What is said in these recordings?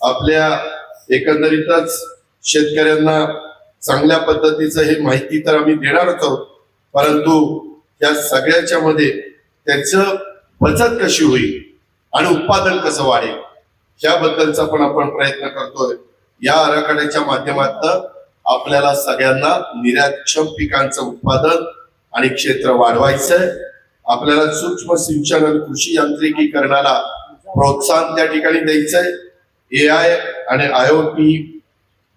आपल्या एकंदरीतच शेतकऱ्यांना चांगल्या पद्धतीचं हे माहिती तर आम्ही देणारच आहोत, परंतु या सगळ्याच्या मध्ये त्याचं बचत कशी होईल आणि उत्पादन कसं वाढेल याबद्दलचा पण आपण प्रयत्न करतोय। या आराखड्याच्या माध्यमातून आपल्याला सगळ्यांना निर्यातक्षम पिकांचं उत्पादन आणि क्षेत्र वाढवायचंय। आपल्याला सूक्ष्म सिंचन आणि कृषी यांत्रिकीकरणाला प्रोत्साहन त्या ठिकाणी द्यायचंय। AI आणि IoT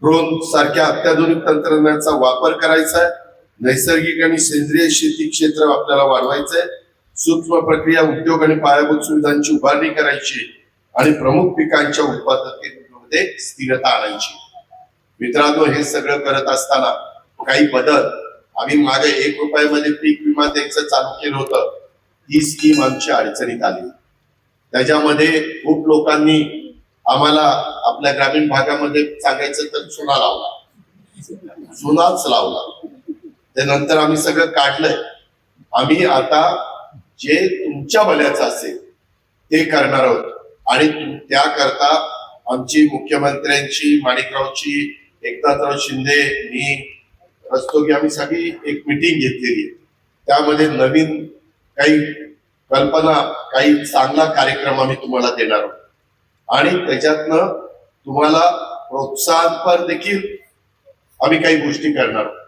ड्रोन सारख्या अत्याधुनिक तंत्रज्ञानाचा वापर करायचा आहे। नैसर्गिक आणि सेंद्रिय शेती क्षेत्र आपल्याला वाढवायचंय। सूक्ष्म प्रक्रिया उद्योग आणि पायाभूत सुविधांची उभारणी करायची आणि प्रमुख पिकांच्या उत्पादकतेमध्ये स्थिरता आणायची। मित्रांनो, हे सगळं करत असताना काही बदल आम्ही मागे 1 रुपयामध्ये पीक विमा द्यायचं चालू केलं होतं। ही स्कीम आमची अडचणीत आली। त्याच्यामध्ये खूप लोकांनी आम्हाला आपल्या ग्रामीण भागामध्ये सांगायचं तर चुना लावला, चुनाच लावला। त्यानंतर आम्ही सगळं काढलंय। आम्ही आता जे तुमच्या भल्याचं असेल ते करणार आहोत आणि त्याकरता आमची मुख्यमंत्र्यांची, माणिकरावची, एकनाथराव शिंदे, मी, रस्तोगी आम्ही सगळी एक मीटिंग घेतलेली आहे। त्यामध्ये नवीन काही कल्पना, काही चांगला कार्यक्रम आम्ही तुम्हाला देणार आहोत आणि त्याच्यातनं तुम्हाला प्रोत्साहनपर देखील आम्ही काही गोष्टी करणार आहोत।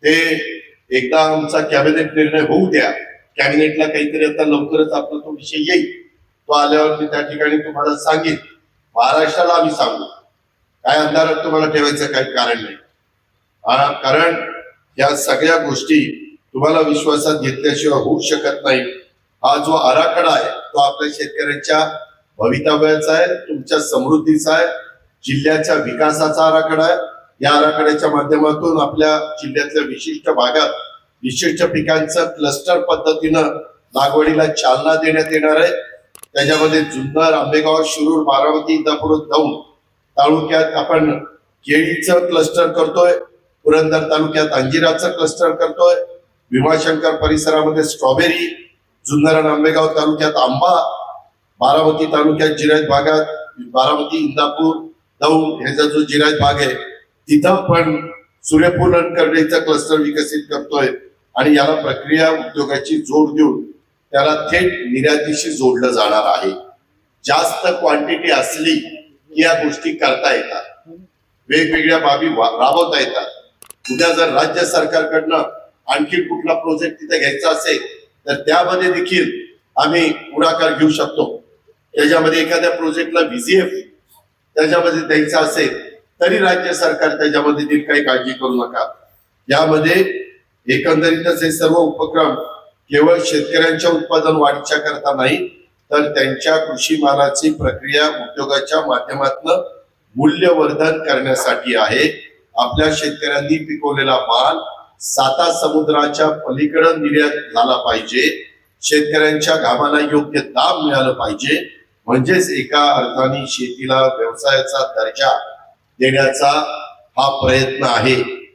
ते एकदा आमचा कॅबिनेट निर्णय होऊ द्या। कॅबिनेटला काहीतरी आता लवकरच आपला तो विषय येईल, तो आल्यावर मी त्या ठिकाणी तुम्हाला सांगेन। महाराष्ट्राला आम्ही सांगू, काय अंधारात तुम्हाला ठेवायचं काही कारण नाही। कारण या सगळ्या गोष्टी तुम्हाला विश्वासात घेतल्याशिवाय होऊ शकत नाही। हा जो आराखडा आहे तो आपल्या शेतकऱ्यांच्या भवितव्याचा आहे, तुमच्या समृद्धीचा आहे, जिल्ह्याच्या विकासाचा आराखडा आहे। या आराखड्याच्या माध्यमातून आपल्या जिल्ह्यातल्या विशिष्ट भागात विशिष्ट पिकांचं क्लस्टर पद्धतीनं लागवडीला चालना देण्यात येणार आहे। त्याच्यामध्ये जुन्नर, आंबेगाव, शिरूर, बारामती, इंदापूर, दौंड तालुक्यात आपण केळीचं क्लस्टर करतोय। पुरंदर तालुक्यात अंजिराचं क्लस्टर करतोय। भीमाशंकर परिसरामध्ये स्ट्रॉबेरी, जुन्नर आणि आंबेगाव तालुक्यात आंबा, बारामती तालुक्यात जिरायत भागात, बारामती, इंदापूर, दौंड ह्याचा जो जिरायत भाग आहे तिथं पण सूर्यफूल आणि करडईचा क्लस्टर विकसित करतोय आणि याला प्रक्रिया उद्योगाची जोड देऊन त्याला थेट निर्यातीशी जोडलं जाणार आहे। जास्त क्वांटिटी असली की या गोष्टी करता येतात, वेगवेगळ्या बाबी राबवता येतात। उद्या जर राज्य सरकारकडनं आणखी कुठला प्रोजेक्ट तिथे घ्यायचा असेल तर त्यामध्ये देखील आम्ही पुढाकार घेऊ शकतो। त्याच्यामध्ये एखाद्या प्रोजेक्टला VCF त्याच्यामध्ये द्यायचा असेल तरी राज्य सरकार त्याच्यामध्ये देखील काही काळजी करू नका। यामध्ये एकंदरीतच हे सर्व उपक्रम केवळ शेतकऱ्यांच्या उत्पादन वाढीच्या करता नाही तर त्यांच्या कृषी मालाची प्रक्रिया उद्योगाच्या माध्यमातून मूल्यवर्धन करण्यासाठी आहे। आपल्या शेतकऱ्यांनी पिकवलेला माल 7 समुद्राच्या पलीकडे निर्यात झाला पाहिजे। शेतकऱ्यांच्या घामाला योग्य दाम मिळालं पाहिजे, म्हणजेच एका अर्थाने शेतीला व्यवसायाचा दर्जा देण्याचा हा प्रयत्न आहे।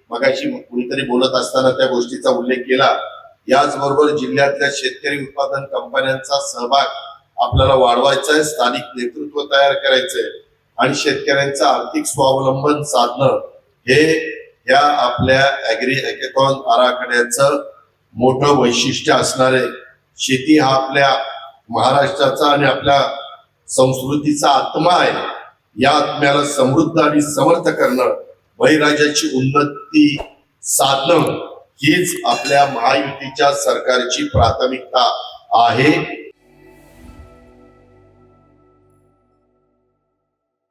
मगाशी कुणीतरी बोलत असताना त्या गोष्टीचा उल्लेख केला। याचबरोबर जिल्ह्यातल्या शेतकरी उत्पादन कंपन्यांचा सहभाग आपल्याला वाढवायचा आहे, स्थानिक नेतृत्व तयार करायचंय आणि शेतकऱ्यांचं आर्थिक स्वावलंबन साधणं हे या आपल्या ऍग्री हॅकेथॉन आराखड्याचं मोठं वैशिष्ट्य असणार आहे। शेती हा आपल्या महाराष्ट्राचा आणि आपल्या संस्कृतीचा आत्मा आहे। या आत्म्याला समृद्ध आणि समर्थ करणं, बळीराजाची उन्नती साधणं हीच आपल्या महायुतीच्या सरकारची प्राथमिकता आहे।